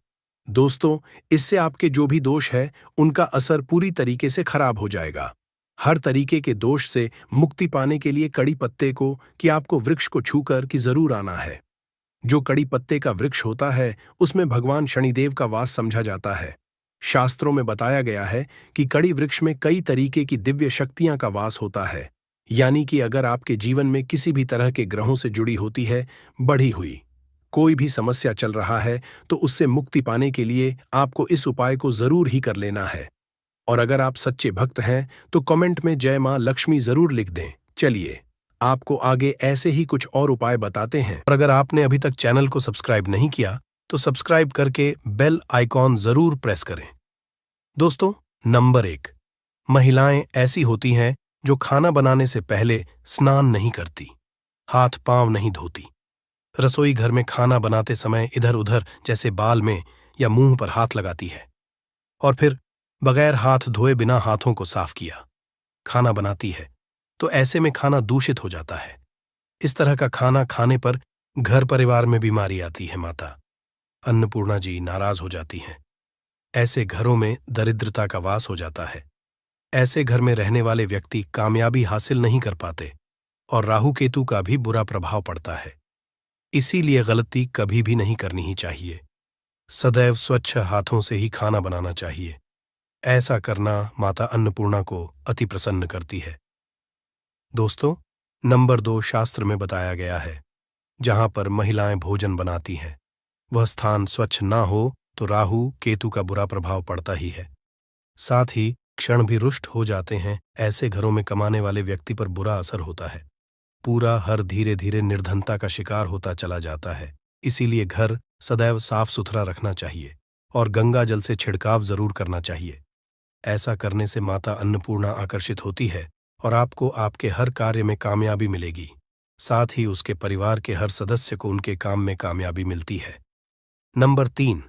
दोस्तों, इससे आपके जो भी दोष है उनका असर पूरी तरीके से खराब हो जाएगा। हर तरीके के दोष से मुक्ति पाने के लिए कड़ी पत्ते को कि आपको वृक्ष को छूकर कि जरूर आना है। जो कड़ी पत्ते का वृक्ष होता है उसमें भगवान शनिदेव का वास समझा जाता है। शास्त्रों में बताया गया है कि कड़ी वृक्ष में कई तरीके की दिव्य शक्तियां का वास होता है, यानी कि अगर आपके जीवन में किसी भी तरह के ग्रहों से जुड़ी होती है, बढ़ी हुई कोई भी समस्या चल रहा है, तो उससे मुक्ति पाने के लिए आपको इस उपाय को जरूर ही कर लेना है। और अगर आप सच्चे भक्त हैं तो कमेंट में जय मां लक्ष्मी जरूर लिख दें। चलिए, आपको आगे ऐसे ही कुछ और उपाय बताते हैं। और अगर आपने अभी तक चैनल को सब्सक्राइब नहीं किया तो सब्सक्राइब करके बेल आइकॉन जरूर प्रेस करें। दोस्तों, नंबर 1, महिलाएं ऐसी होती हैं जो खाना बनाने से पहले स्नान नहीं करती, हाथ पांव नहीं धोती, रसोई घर में खाना बनाते समय इधर उधर जैसे बाल में या मुंह पर हाथ लगाती है, और फिर बगैर हाथ धोए बिना हाथों को साफ किया खाना बनाती है, तो ऐसे में खाना दूषित हो जाता है। इस तरह का खाना खाने पर घर परिवार में बीमारी आती है। माता अन्नपूर्णा जी नाराज हो जाती हैं। ऐसे घरों में दरिद्रता का वास हो जाता है। ऐसे घर में रहने वाले व्यक्ति कामयाबी हासिल नहीं कर पाते और राहु केतु का भी बुरा प्रभाव पड़ता है। इसीलिए गलती कभी भी नहीं करनी ही चाहिए। सदैव स्वच्छ हाथों से ही खाना बनाना चाहिए। ऐसा करना माता अन्नपूर्णा को अति प्रसन्न करती है। दोस्तों, नंबर 2, शास्त्र में बताया गया है, जहां पर महिलाएं भोजन बनाती हैं, वह स्थान स्वच्छ ना हो तो राहु केतु का बुरा प्रभाव पड़ता ही है। साथ ही क्षण भी रुष्ट हो जाते हैं। ऐसे घरों में कमाने वाले व्यक्ति पर बुरा असर होता है। पूरा हर धीरे धीरे निर्धनता का शिकार होता चला जाता है। इसीलिए घर सदैव साफ सुथरा रखना चाहिए और गंगा जल से छिड़काव जरूर करना चाहिए। ऐसा करने से माता अन्नपूर्णा आकर्षित होती है और आपको आपके हर कार्य में कामयाबी मिलेगी। साथ ही उसके परिवार के हर सदस्य को उनके काम में कामयाबी मिलती है। नंबर 3,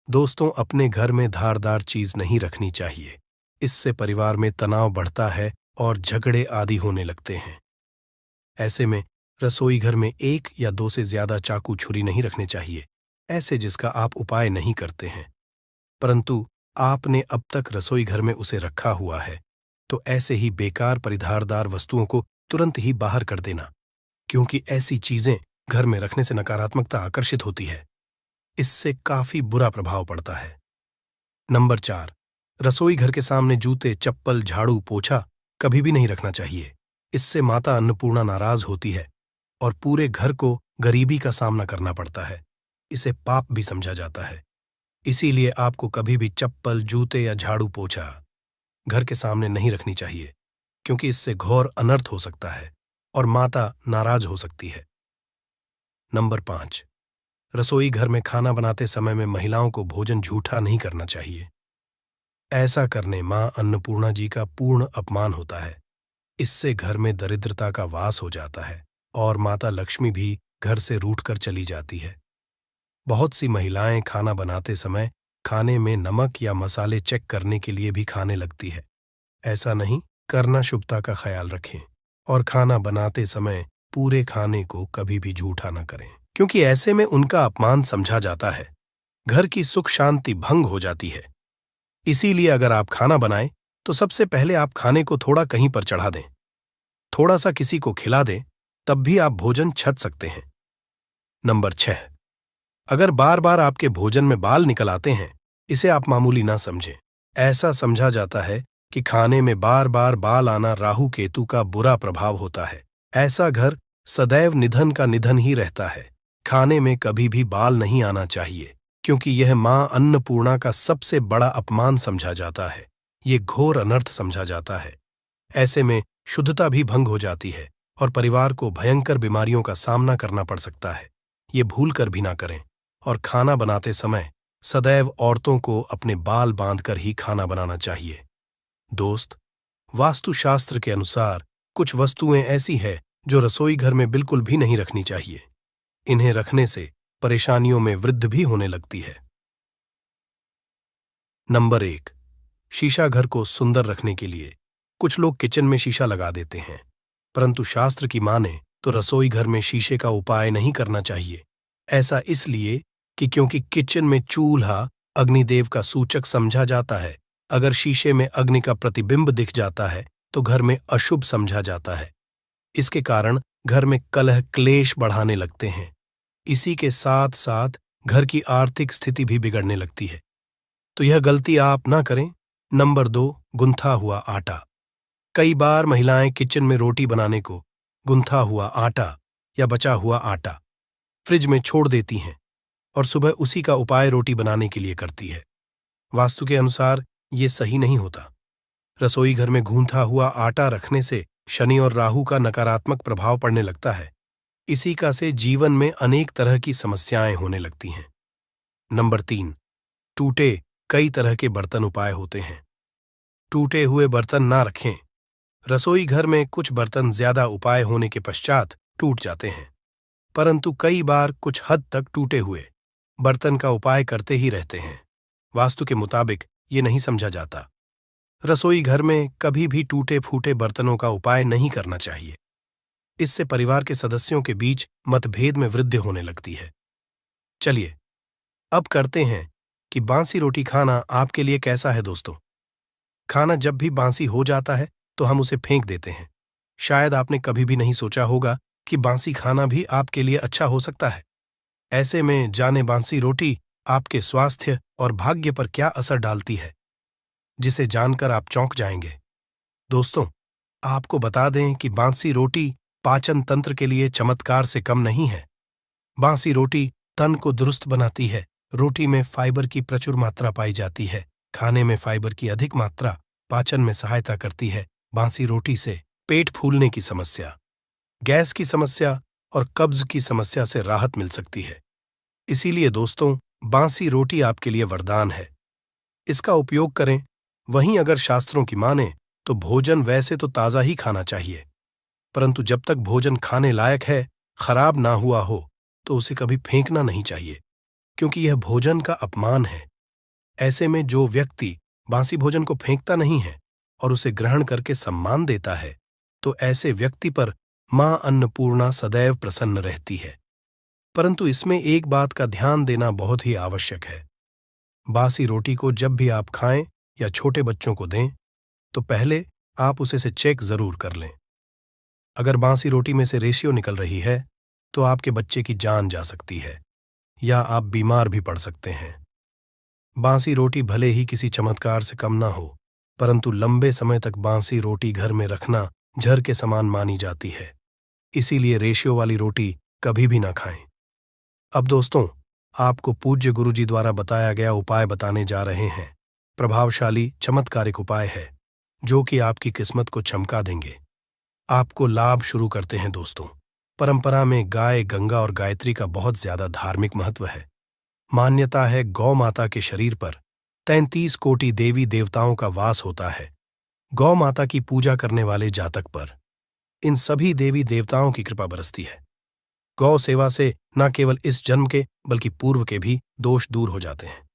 दोस्तों, अपने घर में धारदार चीज नहीं रखनी चाहिए। इससे परिवार में तनाव बढ़ता है और झगड़े आदि होने लगते हैं। ऐसे में रसोई घर में 1 या 2 से ज्यादा चाकू छुरी नहीं रखने चाहिए, ऐसे जिसका आप उपाय नहीं करते हैं, परंतु आपने अब तक रसोई घर में उसे रखा हुआ है, तो ऐसे ही बेकार परिधारदार वस्तुओं को तुरंत ही बाहर कर देना, क्योंकि ऐसी चीजें घर में रखने से नकारात्मकता आकर्षित होती है। इससे काफी बुरा प्रभाव पड़ता है। नंबर 4, रसोई घर के सामने जूते, चप्पल, झाड़ू, पोछा कभी भी नहीं रखना चाहिए। इससे माता अन्नपूर्णा नाराज होती है और पूरे घर को गरीबी का सामना करना पड़ता है। इसे पाप भी समझा जाता है। इसीलिए आपको कभी भी चप्पल, जूते या झाड़ू, पोछा घर के सामने नहीं रखनी चाहिए, क्योंकि इससे घोर अनर्थ हो सकता है और माता नाराज हो सकती है। नंबर 5, रसोई घर में खाना बनाते समय में महिलाओं को भोजन झूठा नहीं करना चाहिए। ऐसा करने मां अन्नपूर्णा जी का पूर्ण अपमान होता है। इससे घर में दरिद्रता का वास हो जाता है और माता लक्ष्मी भी घर से रूठकर चली जाती है। बहुत सी महिलाएं खाना बनाते समय खाने में नमक या मसाले चेक करने के लिए भी खाने लगती है। ऐसा नहीं करना, शुभता का ख्याल रखें और खाना बनाते समय पूरे खाने को कभी भी झूठा न करें, क्योंकि ऐसे में उनका अपमान समझा जाता है। घर की सुख शांति भंग हो जाती है। इसीलिए अगर आप खाना बनाएं तो सबसे पहले आप खाने को थोड़ा कहीं पर चढ़ा दें, थोड़ा सा किसी को खिला दें, तब भी आप भोजन छक सकते हैं। नंबर 6, अगर बार बार आपके भोजन में बाल निकल आते हैं, इसे आप मामूली ना समझें। ऐसा समझा जाता है कि खाने में बार बार बाल आना राहु केतु का बुरा प्रभाव होता है। ऐसा घर सदैव निधन का निधन ही रहता है। खाने में कभी भी बाल नहीं आना चाहिए, क्योंकि यह मां अन्नपूर्णा का सबसे बड़ा अपमान समझा जाता है। ये घोर अनर्थ समझा जाता है। ऐसे में शुद्धता भी भंग हो जाती है और परिवार को भयंकर बीमारियों का सामना करना पड़ सकता है। ये भूल कर भी ना करें और खाना बनाते समय सदैव औरतों को अपने बाल बांधकर ही खाना बनाना चाहिए। दोस्त, वास्तुशास्त्र के अनुसार कुछ वस्तुएं ऐसी हैं जो रसोई घर में बिल्कुल भी नहीं रखनी चाहिए। इन्हें रखने से परेशानियों में वृद्धि भी होने लगती है। नंबर 1, शीशा घर को सुंदर रखने के लिए कुछ लोग किचन में शीशा लगा देते हैं, परंतु शास्त्र की माने तो रसोई घर में शीशे का उपाय नहीं करना चाहिए। ऐसा इसलिए कि क्योंकि किचन में चूल्हा अग्निदेव का सूचक समझा जाता है। अगर शीशे में अग्नि का प्रतिबिंब दिख जाता है तो घर में अशुभ समझा जाता है। इसके कारण घर में कलह क्लेश बढ़ाने लगते हैं। इसी के साथ साथ घर की आर्थिक स्थिति भी बिगड़ने लगती है, तो यह गलती आप ना करें। नंबर 2, गुंथा हुआ आटा। कई बार महिलाएं किचन में रोटी बनाने को गुंथा हुआ आटा या बचा हुआ आटा फ्रिज में छोड़ देती हैं और सुबह उसी का उपाय रोटी बनाने के लिए करती है। वास्तु के अनुसार ये सही नहीं होता। रसोई घर में गूंथा हुआ आटा रखने से शनि और राहु का नकारात्मक प्रभाव पड़ने लगता है। इसी का से जीवन में अनेक तरह की समस्याएं होने लगती हैं। नंबर 3, टूटे कई तरह के बर्तन उपाय होते हैं। टूटे हुए बर्तन ना रखें। रसोई घर में कुछ बर्तन ज्यादा उपाय होने के पश्चात टूट जाते हैं, परंतु कई बार कुछ हद तक टूटे हुए बर्तन का उपाय करते ही रहते हैं। वास्तु के मुताबिक ये नहीं समझा जाता। रसोई घर में कभी भी टूटे फूटे बर्तनों का उपाय नहीं करना चाहिए। इससे परिवार के सदस्यों के बीच मतभेद में वृद्धि होने लगती है। चलिए अब करते हैं कि बांसी रोटी खाना आपके लिए कैसा है। दोस्तों, खाना जब भी बांसी हो जाता है तो हम उसे फेंक देते हैं। शायद आपने कभी भी नहीं सोचा होगा कि बांसी खाना भी आपके लिए अच्छा हो सकता है। ऐसे में जाने बांसी रोटी आपके स्वास्थ्य और भाग्य पर क्या असर डालती है, जिसे जानकर आप चौंक जाएंगे। दोस्तों, आपको बता दें कि बांसी रोटी पाचन तंत्र के लिए चमत्कार से कम नहीं है। बासी रोटी तन को दुरुस्त बनाती है। रोटी में फाइबर की प्रचुर मात्रा पाई जाती है। खाने में फाइबर की अधिक मात्रा पाचन में सहायता करती है। बासी रोटी से पेट फूलने की समस्या, गैस की समस्या और कब्ज की समस्या से राहत मिल सकती है। इसीलिए दोस्तों, बासी रोटी आपके लिए वरदान है। इसका उपयोग करें। वहीं अगर शास्त्रों की माने तो भोजन वैसे तो ताज़ा ही खाना चाहिए, परंतु जब तक भोजन खाने लायक है, खराब ना हुआ हो, तो उसे कभी फेंकना नहीं चाहिए, क्योंकि यह भोजन का अपमान है। ऐसे में जो व्यक्ति बासी भोजन को फेंकता नहीं है और उसे ग्रहण करके सम्मान देता है, तो ऐसे व्यक्ति पर मां अन्नपूर्णा सदैव प्रसन्न रहती है। परंतु इसमें एक बात का ध्यान देना बहुत ही आवश्यक है। बासी रोटी को जब भी आप खाएं या छोटे बच्चों को दें, तो पहले आप उसे से चेक जरूर कर लें। अगर बासी रोटी में से रेशियो निकल रही है, तो आपके बच्चे की जान जा सकती है या आप बीमार भी पड़ सकते हैं। बासी रोटी भले ही किसी चमत्कार से कम ना हो, परंतु लंबे समय तक बासी रोटी घर में रखना जहर के समान मानी जाती है। इसीलिए रेशियो वाली रोटी कभी भी ना खाएं। अब दोस्तों, आपको पूज्य गुरुजी द्वारा बताया गया उपाय बताने जा रहे हैं। प्रभावशाली चमत्कारिक उपाय है जो कि आपकी किस्मत को चमका देंगे। आपको लाभ शुरू करते हैं दोस्तों। परंपरा में गाय, गंगा और गायत्री का बहुत ज्यादा धार्मिक महत्व है। मान्यता है गौ माता के शरीर पर 33 कोटि देवी देवताओं का वास होता है। गौ माता की पूजा करने वाले जातक पर इन सभी देवी देवताओं की कृपा बरसती है। गौ सेवा से न केवल इस जन्म के बल्कि पूर्व के भी दोष दूर हो जाते हैं।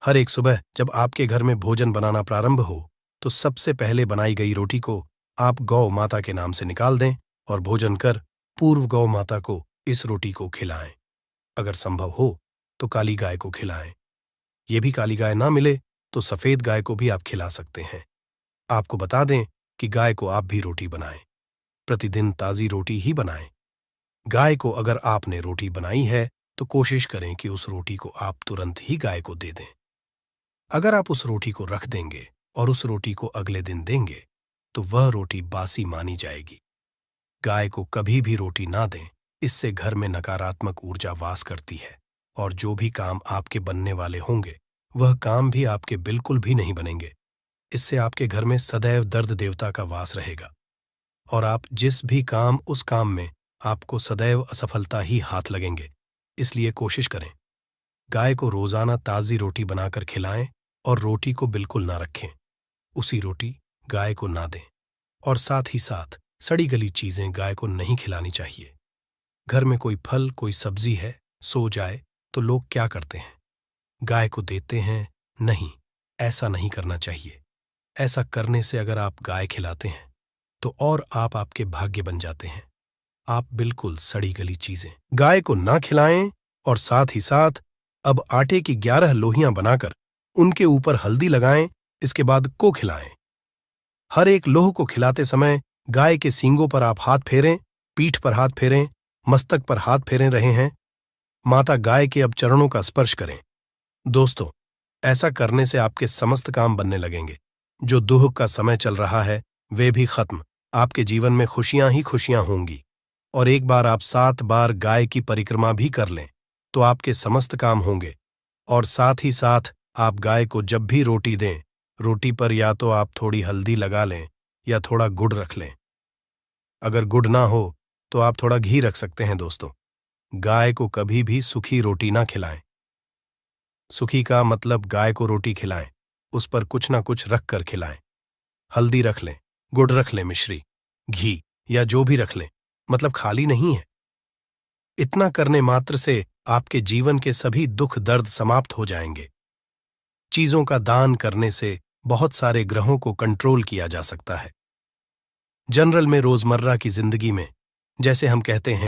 हर एक सुबह जब आपके घर में भोजन बनाना प्रारंभ हो, तो सबसे पहले बनाई गई रोटी को आप गौ माता के नाम से निकाल दें और भोजन कर पूर्व गौ माता को इस रोटी को खिलाएं। अगर संभव हो तो काली गाय को खिलाएं। ये भी काली गाय ना मिले तो सफेद गाय को भी आप खिला सकते हैं। आपको बता दें कि गाय को आप भी रोटी बनाएं। प्रतिदिन ताजी रोटी ही बनाएं। गाय को अगर आपने रोटी बनाई है तो कोशिश करें कि उस रोटी को आप तुरंत ही गाय को दे दें। अगर आप उस रोटी को रख देंगे और उस रोटी को अगले दिन देंगे, तो वह रोटी बासी मानी जाएगी। गाय को कभी भी रोटी ना दें। इससे घर में नकारात्मक ऊर्जा वास करती है और जो भी काम आपके बनने वाले होंगे, वह काम भी आपके बिल्कुल भी नहीं बनेंगे। इससे आपके घर में सदैव दर्द देवता का वास रहेगा और आप जिस भी काम, उस काम में आपको सदैव असफलता ही हाथ लगेंगे। इसलिए कोशिश करें, गाय को रोजाना ताजी रोटी बनाकर खिलाएं और रोटी को बिल्कुल ना रखें। उसी रोटी गाय को ना दें और साथ ही साथ सड़ी गली चीजें गाय को नहीं खिलानी चाहिए। घर में कोई फल, कोई सब्जी है, सो जाए तो लोग क्या करते हैं? गाय को देते हैं। नहीं, ऐसा नहीं करना चाहिए। ऐसा करने से अगर आप गाय खिलाते हैं तो और आप आपके भाग्य बन जाते हैं। आप बिल्कुल सड़ी गली चीजें गाय को ना खिलाएं और साथ ही साथ अब आटे की 11 लोहियां बनाकर उनके ऊपर हल्दी लगाएं। इसके बाद को खिलाएं। हर एक लोह को खिलाते समय गाय के सींगों पर आप हाथ फेरें, पीठ पर हाथ फेरें, मस्तक पर हाथ फेरे रहे हैं। माता गाय के अब चरणों का स्पर्श करें। दोस्तों, ऐसा करने से आपके समस्त काम बनने लगेंगे। जो दुख का समय चल रहा है वे भी खत्म। आपके जीवन में खुशियां ही खुशियां होंगी। और एक बार आप 7 बार गाय की परिक्रमा भी कर लें तो आपके समस्त काम होंगे। और साथ ही साथ आप गाय को जब भी रोटी दें, रोटी पर या तो आप थोड़ी हल्दी लगा लें या थोड़ा गुड़ रख लें। अगर गुड़ ना हो तो आप थोड़ा घी रख सकते हैं। दोस्तों, गाय को कभी भी सूखी रोटी ना खिलाएं। सूखी का मतलब गाय को रोटी खिलाएं, उस पर कुछ ना कुछ रख कर खिलाएं। हल्दी रख लें, गुड़ रख लें, मिश्री, घी या जो भी रख लें, मतलब खाली नहीं है। इतना करने मात्र से आपके जीवन के सभी दुख दर्द समाप्त हो जाएंगे। चीजों का दान करने से बहुत सारे ग्रहों को कंट्रोल किया जा सकता है। जनरल में रोजमर्रा की जिंदगी में जैसे हम कहते हैं